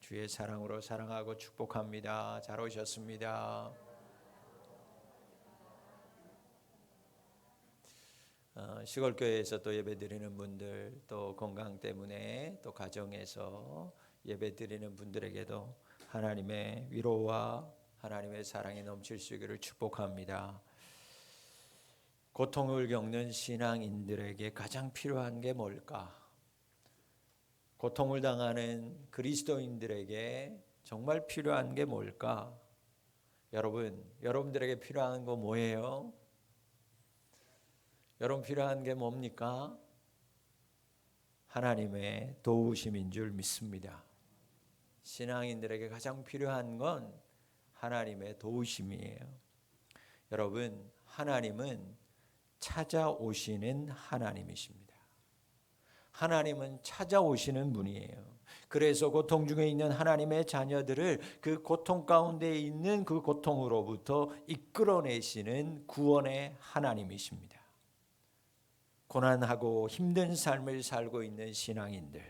주의 사랑으로 사랑하고 축복합니다. 잘 오셨습니다. 시골교회에서 또 예배드리는 분들, 또 건강 때문에 또 가정에서 예배드리는 분들에게도 하나님의 위로와 하나님의 사랑이 넘칠 수 있기를 축복합니다. 고통을 겪는 신앙인들에게 가장 필요한 게 뭘까? 고통을 당하는 그리스도인들에게 정말 필요한 게 뭘까? 여러분들에게 필요한 거 뭐예요? 여러분 필요한 게 뭡니까? 하나님의 도우심인 줄 믿습니다. 신앙인들에게 가장 필요한 건 하나님의 도우심이에요. 여러분, 하나님은 찾아오시는 하나님이십니다. 하나님은 찾아오시는 분이에요. 그래서 고통 중에 있는 하나님의 자녀들을 그 고통 가운데 있는 그 고통으로부터 이끌어내시는 구원의 하나님이십니다. 고난하고 힘든 삶을 살고 있는 신앙인들,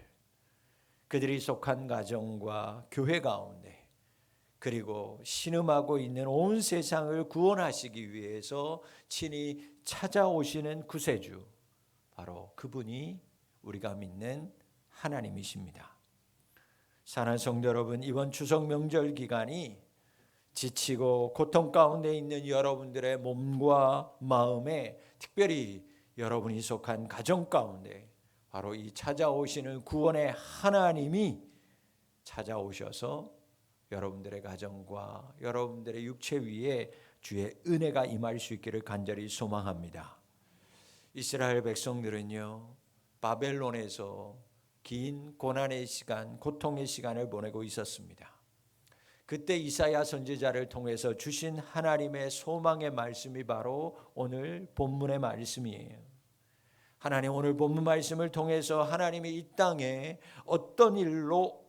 그들이 속한 가정과 교회 가운데, 그리고 신음하고 있는 온 세상을 구원하시기 위해서 친히 찾아오시는 구세주, 바로 그분이 우리가 믿는 하나님이십니다. 사랑하는 성도 여러분, 이번 추석 명절 기간이 지치고 고통 가운데 있는 여러분들의 몸과 마음에, 특별히 여러분이 속한 가정 가운데 바로 이 찾아오시는 구원의 하나님이 찾아오셔서 여러분들의 가정과 여러분들의 육체 위에 주의 은혜가 임할 수 있기를 간절히 소망합니다. 이스라엘 백성들은요, 바벨론에서 긴 고난의 시간, 고통의 시간을 보내고 있었습니다. 그때 이사야 선지자를 통해서 주신 하나님의 소망의 말씀이 바로 오늘 본문의 말씀이에요. 하나님 오늘 본문 말씀을 통해서 하나님이 이 땅에 어떤 일로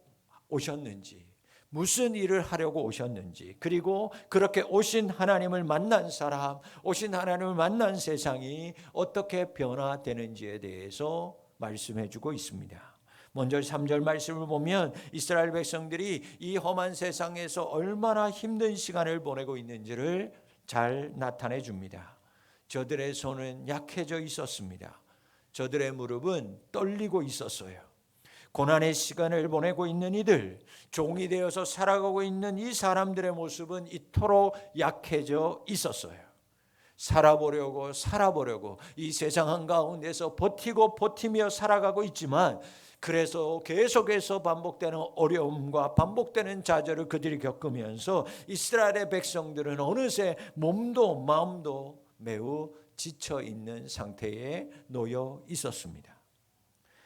오셨는지, 무슨 일을 하려고 오셨는지, 그리고 그렇게 오신 하나님을 만난 사람, 오신 하나님을 만난 세상이 어떻게 변화되는지에 대해서 말씀해 주고 있습니다. 먼저 3절 말씀을 보면 이스라엘 백성들이 이 험한 세상에서 얼마나 힘든 시간을 보내고 있는지를 잘 나타내 줍니다. 저들의 손은 약해져 있었습니다. 저들의 무릎은 떨리고 있었어요. 고난의 시간을 보내고 있는 이들, 종이 되어서 살아가고 있는 이 사람들의 모습은 이토록 약해져 있었어요. 살아보려고 이 세상 한가운데서 버티며 살아가고 있지만, 그래서 계속해서 반복되는 어려움과 반복되는 좌절을 그들이 겪으면서 이스라엘의 백성들은 어느새 몸도 마음도 매우 지쳐 있는 상태에 놓여 있었습니다.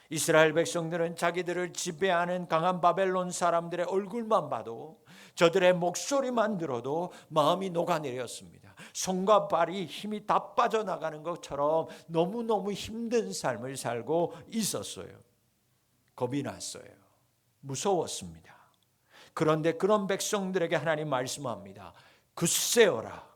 이스라엘 백성들은 자기들을 지배하는 강한 바벨론 사람들의 얼굴만 봐도, 저들의 목소리만 들어도 마음이 녹아내렸습니다. 손과 발이 힘이 다 빠져나가는 것처럼 너무너무 힘든 삶을 살고 있었어요. 겁이 났어요. 무서웠습니다. 그런데 그런 백성들에게 하나님 말씀합니다. 굳세어라.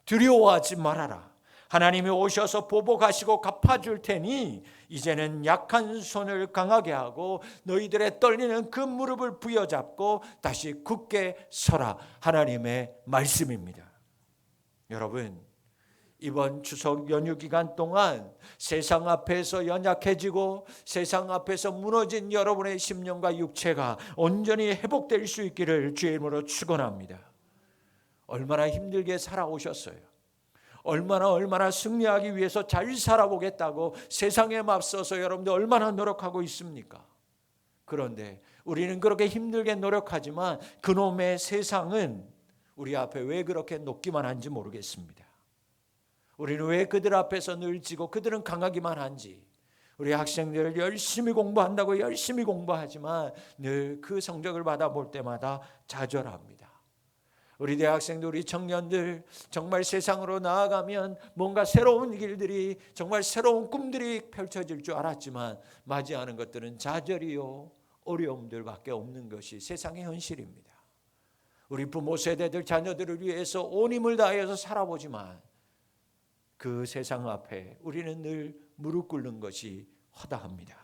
두려워하지 말아라. 하나님이 오셔서 보복하시고 갚아줄 테니 이제는 약한 손을 강하게 하고 너희들의 떨리는 그 무릎을 부여잡고 다시 굳게 서라. 하나님의 말씀입니다. 여러분, 이번 추석 연휴 기간 동안 세상 앞에서 연약해지고 세상 앞에서 무너진 여러분의 심령과 육체가 온전히 회복될 수 있기를 주의 이름으로 축원합니다. 얼마나 힘들게 살아오셨어요. 얼마나 승리하기 위해서 잘 살아보겠다고 세상에 맞서서 여러분들 얼마나 노력하고 있습니까? 그런데 우리는 그렇게 힘들게 노력하지만 그놈의 세상은 우리 앞에 왜 그렇게 높기만 한지 모르겠습니다. 우리는 왜 그들 앞에서 늘 지고 그들은 강하기만 한지, 우리 학생들 열심히 공부한다고 열심히 공부하지만 늘 그 성적을 받아볼 때마다 좌절합니다. 우리 대학생들, 우리 청년들 정말 세상으로 나아가면 뭔가 새로운 길들이, 정말 새로운 꿈들이 펼쳐질 줄 알았지만 맞이하는 것들은 좌절이요 어려움들밖에 없는 것이 세상의 현실입니다. 우리 부모 세대들 자녀들을 위해서 온 힘을 다해서 살아보지만 그 세상 앞에 우리는 늘 무릎 꿇는 것이 허다합니다.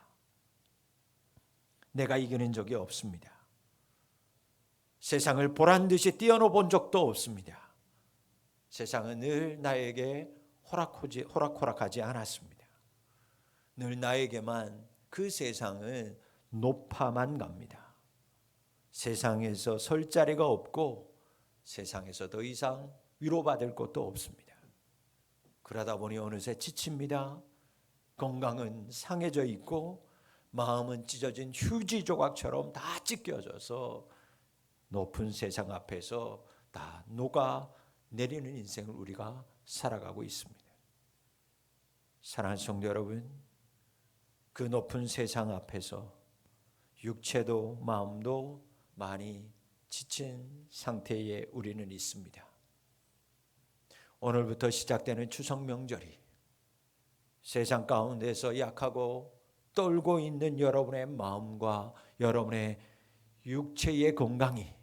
내가 이기는 적이 없습니다. 세상을 보란 듯이 뛰어넘어 본 적도 없습니다. 세상은 늘 나에게 호락호락하지 않았습니다. 늘 나에게만 그 세상은 높아만 갑니다. 세상에서 설 자리가 없고 세상에서 더 이상 위로받을 것도 없습니다. 그러다 보니 어느새 지칩니다. 건강은 상해져 있고 마음은 찢어진 휴지 조각처럼 다 찢겨져서 높은 세상 앞에서 다 녹아 내리는 인생을 우리가 살아가고 있습니다. 사랑하는 성도 여러분, 그 높은 세상 앞에서 육체도 마음도 많이 지친 상태에 우리는 있습니다. 오늘부터 시작되는 추석 명절이 세상 가운데서 약하고 떨고 있는 여러분의 마음과 여러분의 육체의 건강이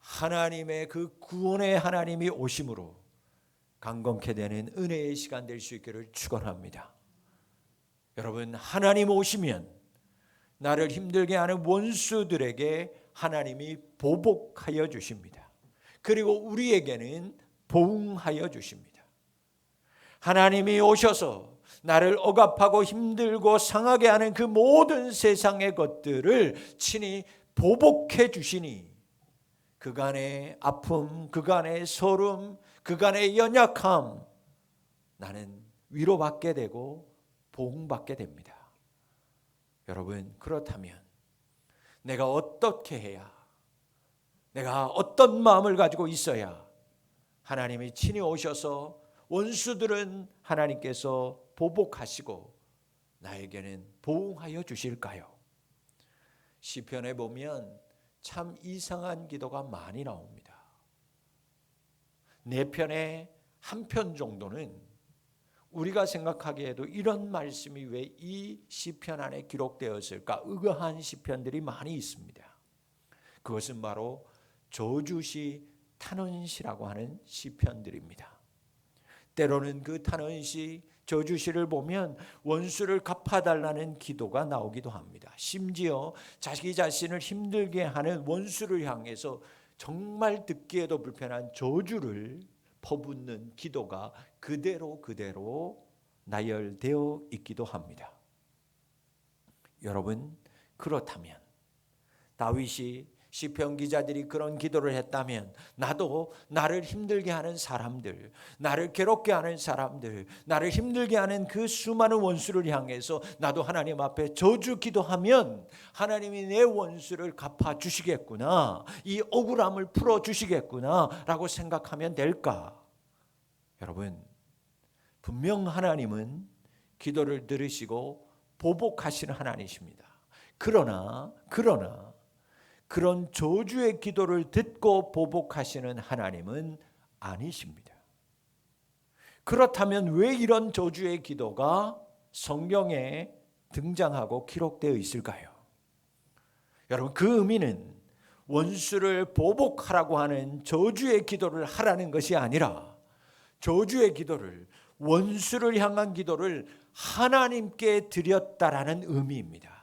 하나님의 그 구원의 하나님이 오심으로 강건케 되는 은혜의 시간 될 수 있기를 축원합니다. 여러분, 하나님 오시면 나를 힘들게 하는 원수들에게 하나님이 보복하여 주십니다. 그리고 우리에게는 보응하여 주십니다. 하나님이 오셔서 나를 억압하고 힘들고 상하게 하는 그 모든 세상의 것들을 친히 보복해 주시니 그간의 아픔, 그간의 소름, 그간의 연약함, 나는 위로받게 되고 보응받게 됩니다. 여러분, 그렇다면 내가 어떻게 해야, 내가 어떤 마음을 가지고 있어야 하나님이 친히 오셔서 원수들은 하나님께서 보복하시고 나에게는 보응하여 주실까요? 시편에 보면 참 이상한 기도가 많이 나옵니다. 4편에 1편 정도는 우리가 생각하기에도 이런 말씀이 왜 이 시편 안에 기록되었을까 의아한 시편들이 많이 있습니다. 그것은 바로 저주시 탄원시라고 하는 시편들입니다. 때로는 그 탄원시 저주시를 보면 원수를 갚아달라는 기도가 나오기도 합니다. 심지어 자기 자신을 힘들게 하는 원수를 향해서 정말 듣기에도 불편한 저주를 퍼붓는 기도가 그대로 나열되어 있기도 합니다. 여러분, 그렇다면 다윗이 시편 기자들이 그런 기도를 했다면 나도 나를 힘들게 하는 사람들, 나를 괴롭게 하는 사람들, 나를 힘들게 하는 그 수많은 원수를 향해서 나도 하나님 앞에 저주 기도하면 하나님이 내 원수를 갚아주시겠구나, 이 억울함을 풀어주시겠구나 라고 생각하면 될까? 여러분, 분명 하나님은 기도를 들으시고 보복하시는 하나님이십니다. 그러나 그런 저주의 기도를 듣고 보복하시는 하나님은 아니십니다. 그렇다면 왜 이런 저주의 기도가 성경에 등장하고 기록되어 있을까요? 여러분, 그 의미는 원수를 보복하라고 하는 저주의 기도를 하라는 것이 아니라 저주의 기도를, 원수를 향한 기도를 하나님께 드렸다라는 의미입니다.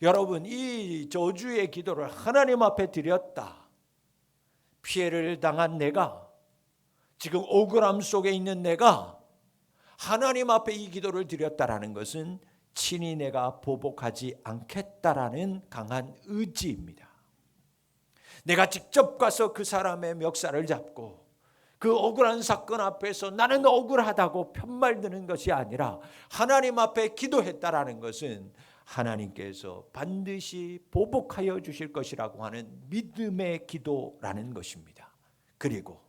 여러분, 이 저주의 기도를 하나님 앞에 드렸다. 피해를 당한 내가, 지금 억울함 속에 있는 내가 하나님 앞에 이 기도를 드렸다라는 것은 친히 내가 보복하지 않겠다라는 강한 의지입니다. 내가 직접 가서 그 사람의 멱살을 잡고 그 억울한 사건 앞에서 나는 억울하다고 편말드는 것이 아니라 하나님 앞에 기도했다라는 것은 하나님께서 반드시 보복하여 주실 것이라고 하는 믿음의 기도라는 것입니다. 그리고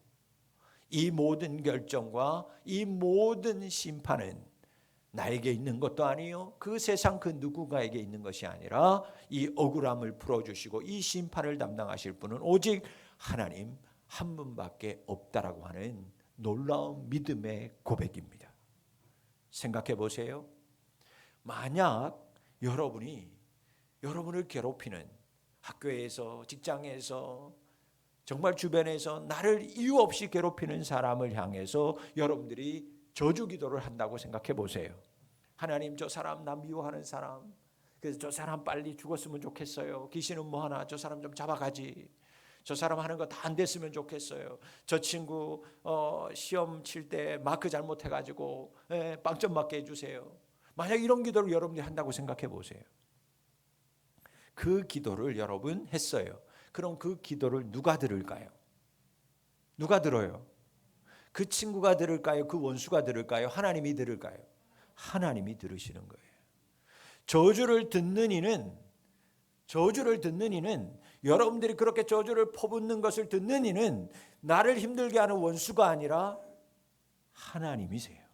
이 모든 결정과 이 모든 심판은 나에게 있는 것도 아니요, 그 세상 그 누구가에게 있는 것이 아니라 이 억울함을 풀어주시고 이 심판을 담당하실 분은 오직 하나님 한 분밖에 없다라고 하는 놀라운 믿음의 고백입니다. 생각해 보세요. 만약 여러분을 괴롭히는 학교에서, 직장에서, 정말 주변에서 나를 이유 없이 괴롭히는 사람을 향해서 여러분들이 저주 기도를 한다고 생각해 보세요. 하나님, 저 사람 나 미워하는 사람, 그래서 저 사람 빨리 죽었으면 좋겠어요. 귀신은 뭐하나, 저 사람 좀 잡아가지. 저 사람 하는 거 다 안 됐으면 좋겠어요. 저 친구 시험 칠 때 마크 잘못해가지고 빵점 맞게 해주세요. 만약 이런 기도를 여러분이 한다고 생각해 보세요. 그 기도를 여러분 했어요. 그럼 그 기도를 누가 들을까요? 누가 들어요? 그 친구가 들을까요? 그 원수가 들을까요? 하나님이 들을까요? 하나님이 들으시는 거예요. 저주를 듣는 이는 여러분들이 그렇게 저주를 퍼붓는 것을 듣는 이는 나를 힘들게 하는 원수가 아니라 하나님이세요.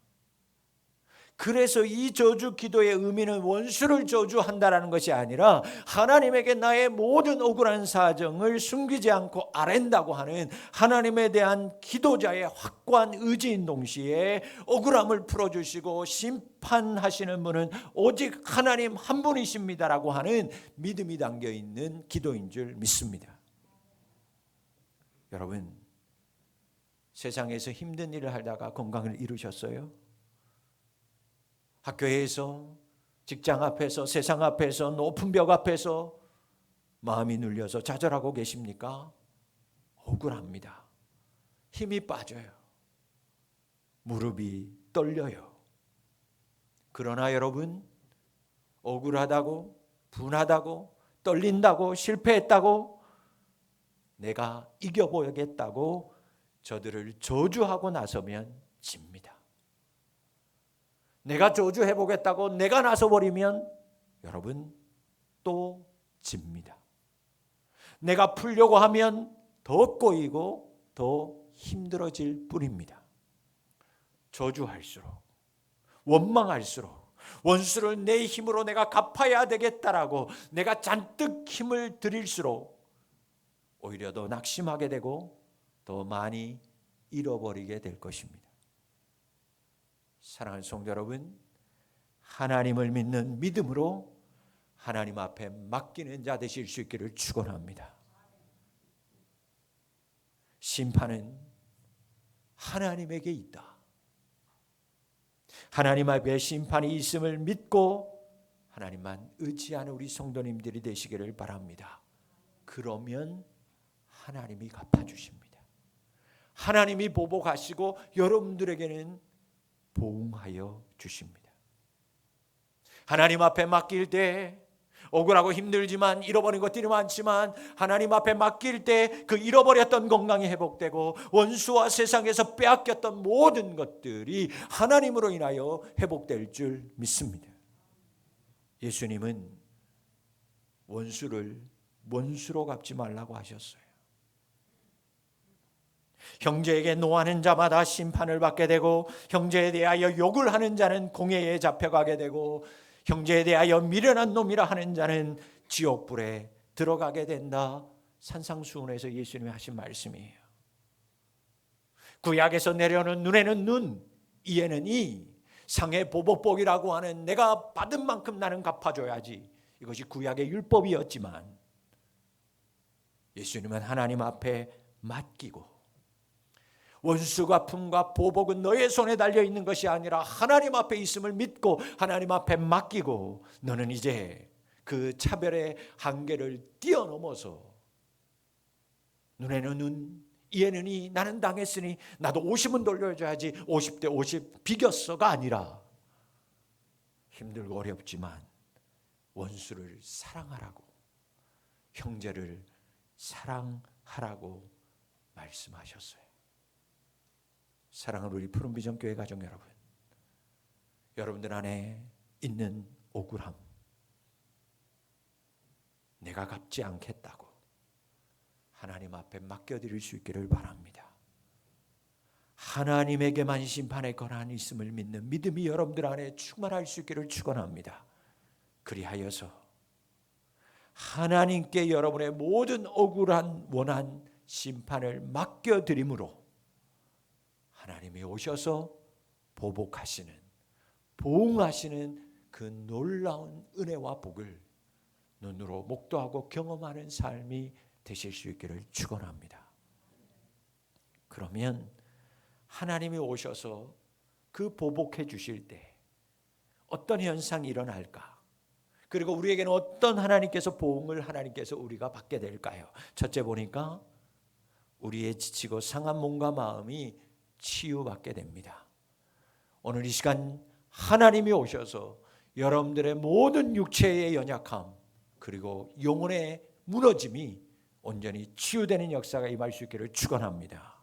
그래서 이 저주 기도의 의미는 원수를 저주한다라는 것이 아니라 하나님에게 나의 모든 억울한 사정을 숨기지 않고 아랜다고 하는 하나님에 대한 기도자의 확고한 의지인 동시에 억울함을 풀어주시고 심판하시는 분은 오직 하나님 한 분이십니다라고 하는 믿음이 담겨있는 기도인 줄 믿습니다. 여러분, 세상에서 힘든 일을 하다가 건강을 잃으셨어요? 학교에서, 직장 앞에서, 세상 앞에서, 높은 벽 앞에서 마음이 눌려서 좌절하고 계십니까? 억울합니다. 힘이 빠져요. 무릎이 떨려요. 그러나 여러분, 억울하다고, 분하다고, 떨린다고, 실패했다고, 내가 이겨보겠다고 저들을 저주하고 나서면 집니다. 내가 저주해보겠다고 내가 나서버리면 여러분 또 집니다. 내가 풀려고 하면 더 꼬이고 더 힘들어질 뿐입니다. 저주할수록, 원망할수록, 원수를 내 힘으로 내가 갚아야 되겠다라고 내가 잔뜩 힘을 들일수록 오히려 더 낙심하게 되고 더 많이 잃어버리게 될 것입니다. 사랑하는 성도 여러분, 하나님을 믿는 믿음으로 하나님 앞에 맡기는 자 되실 수 있기를 축원합니다. 심판은 하나님에게 있다. 하나님 앞에 심판이 있음을 믿고 하나님만 의지하는 우리 성도님들이 되시기를 바랍니다. 그러면 하나님이 갚아주십니다. 하나님이 보복하시고 여러분들에게는 보응하여 주십니다. 하나님 앞에 맡길 때 억울하고 힘들지만 잃어버린 것들이 많지만 하나님 앞에 맡길 때 그 잃어버렸던 건강이 회복되고 원수와 세상에서 빼앗겼던 모든 것들이 하나님으로 인하여 회복될 줄 믿습니다. 예수님은 원수를 원수로 갚지 말라고 하셨어요. 형제에게 노하는 자마다 심판을 받게 되고 형제에 대하여 욕을 하는 자는 공회에 잡혀가게 되고 형제에 대하여 미련한 놈이라 하는 자는 지옥불에 들어가게 된다. 산상수훈에서 예수님이 하신 말씀이에요. 구약에서 내려오는 눈에는 눈, 이에는 이, 상해 보복복이라고 하는 내가 받은 만큼 나는 갚아줘야지. 이것이 구약의 율법이었지만 예수님은 하나님 앞에 맡기고 원수 갚음과 보복은 너의 손에 달려있는 것이 아니라 하나님 앞에 있음을 믿고 하나님 앞에 맡기고 너는 이제 그 차별의 한계를 뛰어넘어서 눈에는 눈, 이에는 이, 나는 당했으니 나도 50은 돌려줘야지 50대 50 비겼어가 아니라 힘들고 어렵지만 원수를 사랑하라고 형제를 사랑하라고 말씀하셨어요. 사랑하는 우리 푸른비전교회 가족 여러분, 여러분들 안에 있는 억울함, 내가 갚지 않겠다고 하나님 앞에 맡겨드릴 수 있기를 바랍니다. 하나님에게만 심판의 권한이 있음을 믿는 믿음이 여러분들 안에 충만할 수 있기를 축원합니다. 그리하여서 하나님께 여러분의 모든 억울한 원한 심판을 맡겨드림으로 하나님이 오셔서 보복하시는, 보응하시는 그 놀라운 은혜와 복을 눈으로 목도하고 경험하는 삶이 되실 수 있기를 축원합니다. 그러면 하나님이 오셔서 그 보복해 주실 때 어떤 현상이 일어날까? 그리고 우리에게는 어떤 하나님께서 보응을 하나님께서 우리가 받게 될까요? 첫째 보니까 우리의 지치고 상한 몸과 마음이 치유받게 됩니다. 오늘 이 시간 하나님이 오셔서 여러분들의 모든 육체의 연약함 그리고 영혼의 무너짐이 온전히 치유되는 역사가 임할 수 있기를 축원합니다.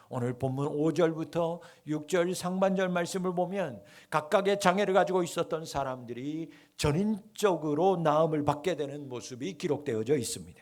오늘 본문 5절부터 6절 상반절 말씀을 보면 각각의 장애를 가지고 있었던 사람들이 전인적으로 나음을 받게 되는 모습이 기록되어져 있습니다.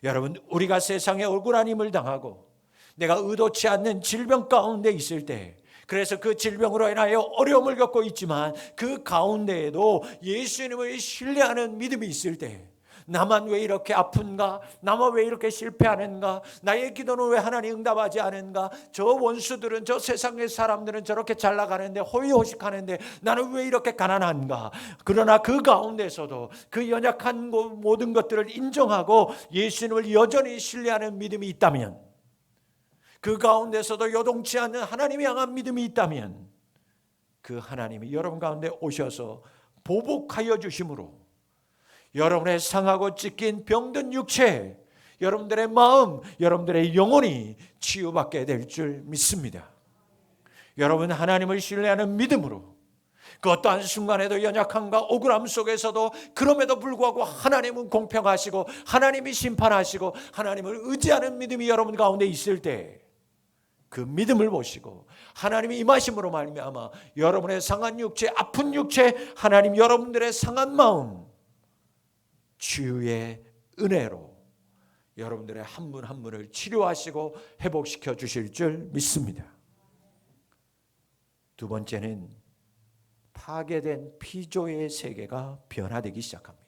여러분, 우리가 세상에 억울한 힘을 당하고 내가 의도치 않는 질병 가운데 있을 때, 그래서 그 질병으로 인하여 어려움을 겪고 있지만 그 가운데에도 예수님을 신뢰하는 믿음이 있을 때, 나만 왜 이렇게 아픈가? 나만 왜 이렇게 실패하는가? 나의 기도는 왜 하나님 응답하지 않은가? 저 원수들은, 저 세상의 사람들은 저렇게 잘 나가는데, 호의호식하는데 나는 왜 이렇게 가난한가? 그러나 그 가운데서도 그 연약한 모든 것들을 인정하고 예수님을 여전히 신뢰하는 믿음이 있다면, 그 가운데서도 요동치 않는 하나님이 향한 믿음이 있다면, 그 하나님이 여러분 가운데 오셔서 보복하여 주심으로 여러분의 상하고 찢긴 병든 육체, 여러분들의 마음, 여러분들의 영혼이 치유받게 될 줄 믿습니다. 여러분, 하나님을 신뢰하는 믿음으로 그 어떠한 순간에도 연약함과 억울함 속에서도 그럼에도 불구하고 하나님은 공평하시고 하나님이 심판하시고 하나님을 의지하는 믿음이 여러분 가운데 있을 때, 그 믿음을 보시고 하나님이 임하심으로 말미암아 여러분의 상한 육체, 아픈 육체, 하나님 여러분들의 상한 마음 치유의 은혜로 여러분들의 한 분 한 분을 치료하시고 회복시켜 주실 줄 믿습니다. 두 번째는 파괴된 피조의 세계가 변화되기 시작합니다.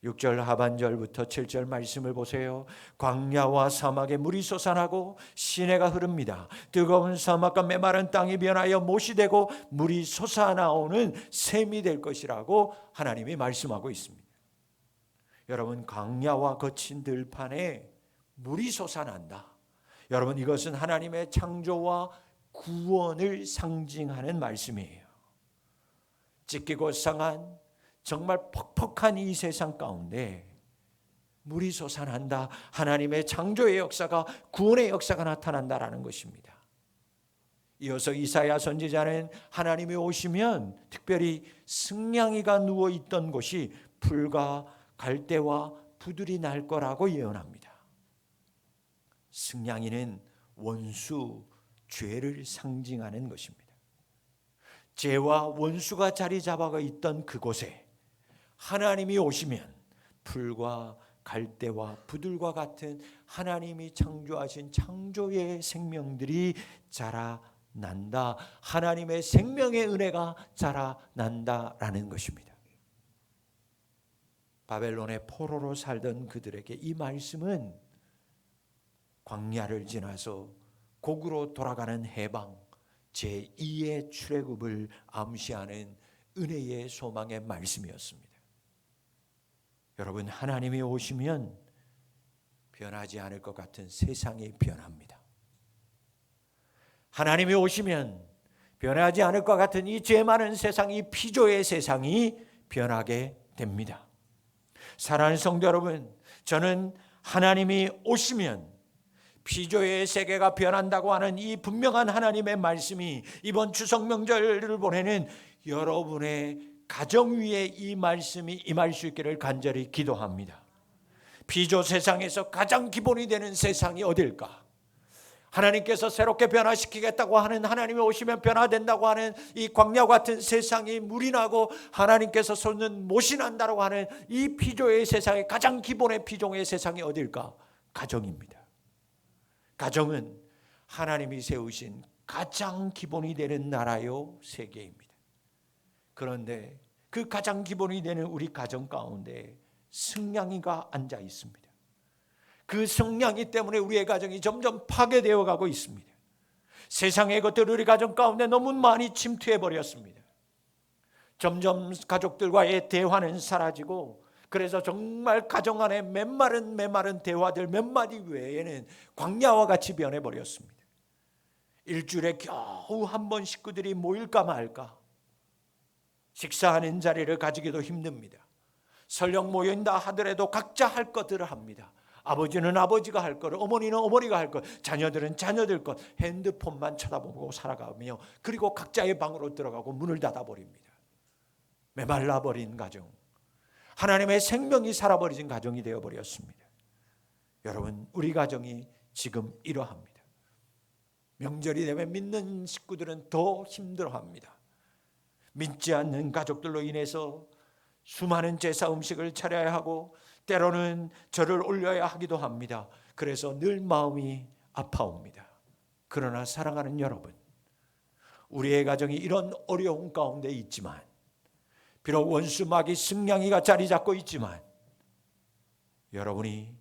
6절 하반절부터 7절 말씀을 보세요. 광야와 사막에 물이 솟아나고 시내가 흐릅니다. 뜨거운 사막과 메마른 땅이 변하여 못이 되고 물이 솟아나오는 샘이 될 것이라고 하나님이 말씀하고 있습니다. 여러분, 광야와 거친 들판에 물이 솟아난다. 여러분, 이것은 하나님의 창조와 구원을 상징하는 말씀이에요. 찢기고 상한 정말 퍽퍽한 이 세상 가운데 물이 솟아난다. 하나님의 창조의 역사가, 구원의 역사가 나타난다라는 것입니다. 이어서 이사야 선지자는 하나님이 오시면 특별히 승냥이가 누워있던 곳이 풀과 갈대와 부들이 날 거라고 예언합니다. 승냥이는 원수, 죄를 상징하는 것입니다. 죄와 원수가 자리 잡아 있던 그곳에 하나님이 오시면 풀과 갈대와 부들과 같은 하나님이 창조하신 창조의 생명들이 자라난다. 하나님의 생명의 은혜가 자라난다라는 것입니다. 바벨론의 포로로 살던 그들에게 이 말씀은 광야를 지나서 곡으로 돌아가는 해방, 제2의 출애굽을 암시하는 은혜의 소망의 말씀이었습니다. 여러분, 하나님이 오시면 변하지 않을 것 같은 세상이 변합니다. 하나님이 오시면 변하지 않을 것 같은 이 죄 많은 세상, 이 피조의 세상이 변하게 됩니다. 사랑하는 성도 여러분, 저는 하나님이 오시면 피조의 세계가 변한다고 하는 이 분명한 하나님의 말씀이 이번 추석 명절을 보내는 여러분의 가정 위에 이 말씀이 임할 수 있기를 간절히 기도합니다. 피조 세상에서 가장 기본이 되는 세상이 어딜까? 하나님께서 새롭게 변화시키겠다고 하는, 하나님이 오시면 변화된다고 하는 이 광야 같은 세상이 물이 나고 하나님께서 솟는 못이 난다고 하는 이 피조의 세상의 가장 기본의 피조의 세상이 어딜까? 가정입니다. 가정은 하나님이 세우신 가장 기본이 되는 나라요 세계입니다. 그런데 그 가장 기본이 되는 우리 가정 가운데 승냥이가 앉아 있습니다. 그 승냥이 때문에 우리의 가정이 점점 파괴되어 가고 있습니다. 세상의 것들 우리 가정 가운데 너무 많이 침투해 버렸습니다. 점점 가족들과의 대화는 사라지고, 그래서 정말 가정 안에 메마른 대화들 몇 마디 외에는 광야와 같이 변해버렸습니다. 일주일에 겨우 한 번 식구들이 모일까 말까, 식사하는 자리를 가지기도 힘듭니다. 설령 모인다 하더라도 각자 할 것들을 합니다. 아버지는 아버지가 할 것, 어머니는 어머니가 할 것, 자녀들은 자녀들 것, 핸드폰만 쳐다보고 살아가며 그리고 각자의 방으로 들어가고 문을 닫아버립니다. 메말라버린 가정, 하나님의 생명이 살아버린 가정이 되어버렸습니다. 여러분, 우리 가정이 지금 이러합니다. 명절이 되면 믿는 식구들은 더 힘들어합니다. 믿지 않는 가족들로 인해서 수많은 제사 음식을 차려야 하고 때로는 절을 올려야 하기도 합니다. 그래서 늘 마음이 아파옵니다. 그러나 사랑하는 여러분, 우리의 가정이 이런 어려운 가운데 있지만, 비록 원수 마귀 승냥이가 자리 잡고 있지만, 여러분의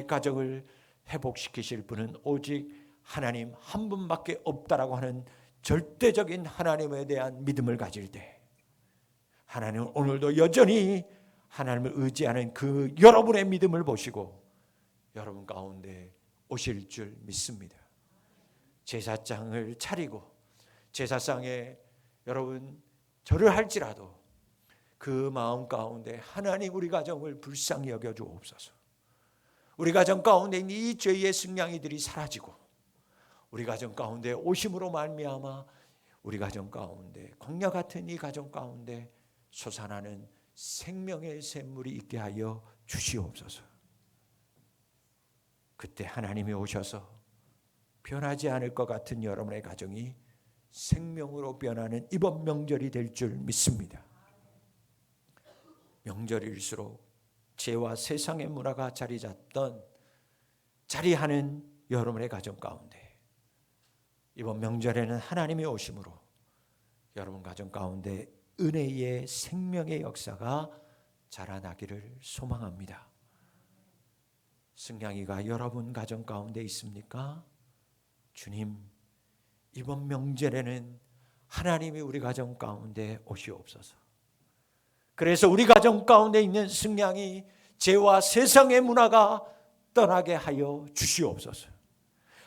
가정을 회복시키실 분은 오직 하나님 한 분밖에 없다라고 하는 절대적인 하나님에 대한 믿음을 가질 때, 하나님은 오늘도 여전히 하나님을 의지하는 그 여러분의 믿음을 보시고 여러분 가운데 오실 줄 믿습니다. 제사장을 차리고 제사상에 여러분 절을 할지라도 그 마음 가운데 하나님 우리 가정을 불쌍히 여겨주옵소서. 우리 가정 가운데 있는 이 죄의 승냥이들이 사라지고 우리 가정 가운데 오심으로 말미암아 우리 가정 가운데 광야 같은 이 가정 가운데 솟아나는 생명의 샘물이 있게 하여 주시옵소서. 그때 하나님이 오셔서 변하지 않을 것 같은 여러분의 가정이 생명으로 변하는 이번 명절이 될 줄 믿습니다. 명절일수록 죄와 세상의 문화가 자리하는 여러분의 가정 가운데 이번 명절에는 하나님이 오심으로 여러분 가정 가운데 은혜의 생명의 역사가 자라나기를 소망합니다. 승냥이가 여러분 가정 가운데 있습니까? 주님, 이번 명절에는 하나님이 우리 가정 가운데 오시옵소서. 그래서 우리 가정 가운데 있는 승냥이 죄와 세상의 문화가 떠나게 하여 주시옵소서.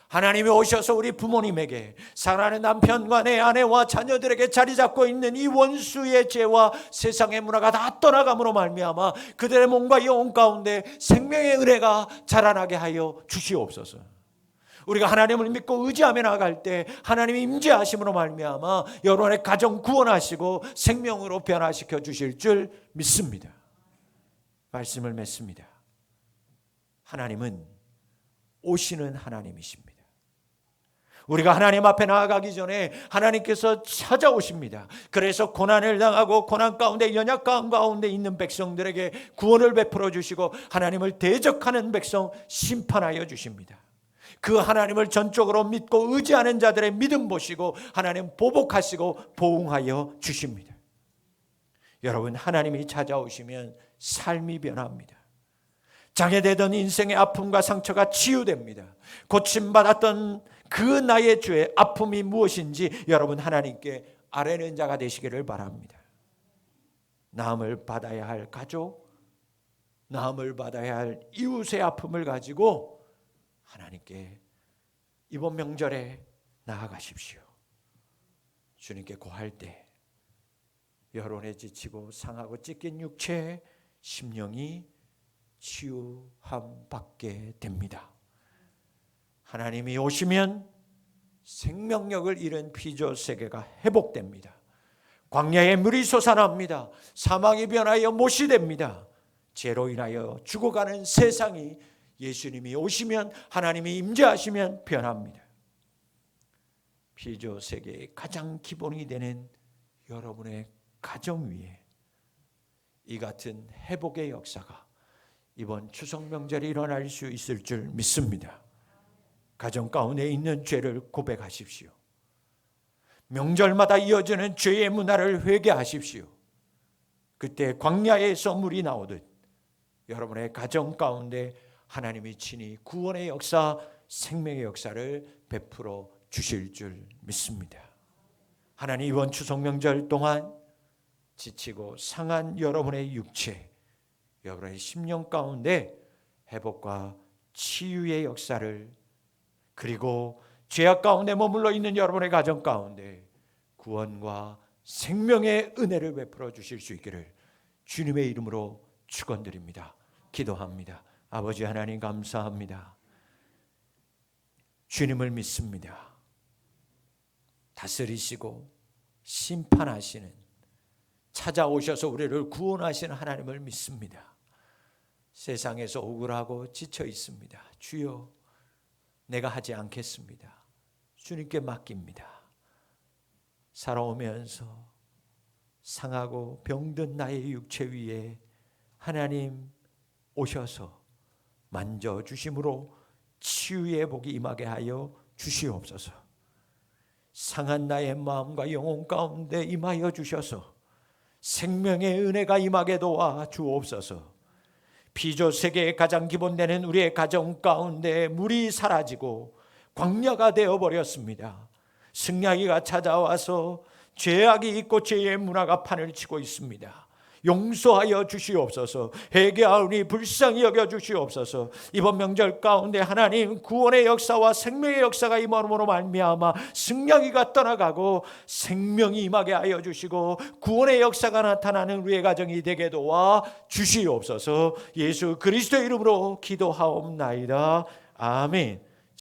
하나님이 오셔서 우리 부모님에게, 사랑하는 남편과 내 아내와 자녀들에게 자리 잡고 있는 이 원수의 죄와 세상의 문화가 다 떠나감으로 말미암아 그들의 몸과 영혼 가운데 생명의 은혜가 자라나게 하여 주시옵소서. 우리가 하나님을 믿고 의지하며 나아갈 때 하나님이 임재하심으로 말미암아 여러분의 가정 구원하시고 생명으로 변화시켜 주실 줄 믿습니다. 말씀을 맺습니다. 하나님은 오시는 하나님이십니다. 우리가 하나님 앞에 나아가기 전에 하나님께서 찾아오십니다. 그래서 고난을 당하고 고난 가운데 연약한 가운데 있는 백성들에게 구원을 베풀어 주시고 하나님을 대적하는 백성 심판하여 주십니다. 그 하나님을 전적으로 믿고 의지하는 자들의 믿음 보시고 하나님 보복하시고 보응하여 주십니다. 여러분, 하나님이 찾아오시면 삶이 변합니다. 장애되던 인생의 아픔과 상처가 치유됩니다. 고침받았던 그 나의 죄의 아픔이 무엇인지 여러분 하나님께 아뢰는 자가 되시기를 바랍니다. 나음을 받아야 할 가족, 나음을 받아야 할 이웃의 아픔을 가지고 하나님께 이번 명절에 나아가십시오. 주님께 고할 때 여론에 지치고 상하고 찢긴 육체, 심령이 치유함 받게 됩니다. 하나님이 오시면 생명력을 잃은 피조 세계가 회복됩니다. 광야의 물이 솟아납니다. 사망이 변하여 못이 됩니다. 죄로 인하여 죽어가는 세상이 예수님이 오시면, 하나님이 임재하시면 변합니다. 피조 세계의 가장 기본이 되는 여러분의 가정 위에 이 같은 회복의 역사가 이번 추석 명절에 일어날 수 있을 줄 믿습니다. 가정 가운데 있는 죄를 고백하십시오. 명절마다 이어지는 죄의 문화를 회개하십시오. 그때 광야에서 물이 나오듯 여러분의 가정 가운데 하나님이 친히 구원의 역사, 생명의 역사를 베풀어 주실 줄 믿습니다. 하나님, 이번 추석 명절 동안 지치고 상한 여러분의 육체, 여러분의 심령 가운데 회복과 치유의 역사를, 그리고 죄악 가운데 머물러 있는 여러분의 가정 가운데 구원과 생명의 은혜를 베풀어 주실 수 있기를 주님의 이름으로 축원드립니다. 기도합니다. 아버지 하나님 감사합니다. 주님을 믿습니다. 다스리시고 심판하시는, 찾아오셔서 우리를 구원하시는 하나님을 믿습니다. 세상에서 억울하고 지쳐 있습니다. 주여, 내가 하지 않겠습니다. 주님께 맡깁니다. 살아오면서 상하고 병든 나의 육체 위에 하나님 오셔서 만져주심으로 치유의 복이 임하게 하여 주시옵소서. 상한 나의 마음과 영혼 가운데 임하여 주셔서 생명의 은혜가 임하게 도와 주옵소서. 피조 세계의 가장 기본되는 우리의 가정 가운데 물이 사라지고 광야가 되어버렸습니다. 승냥이가 찾아와서 죄악이 있고 죄의 문화가 판을 치고 있습니다. 용서하여 주시옵소서. 회개하오니 불쌍히 여겨 주시옵소서. 이번 명절 가운데 하나님 구원의 역사와 생명의 역사가 임함으로 말미암아 승냥이가 떠나가고 생명이 임하게 하여 주시고 구원의 역사가 나타나는 우리의 가정이 되게 도와 주시옵소서. 예수 그리스도의 이름으로 기도하옵나이다. 아멘.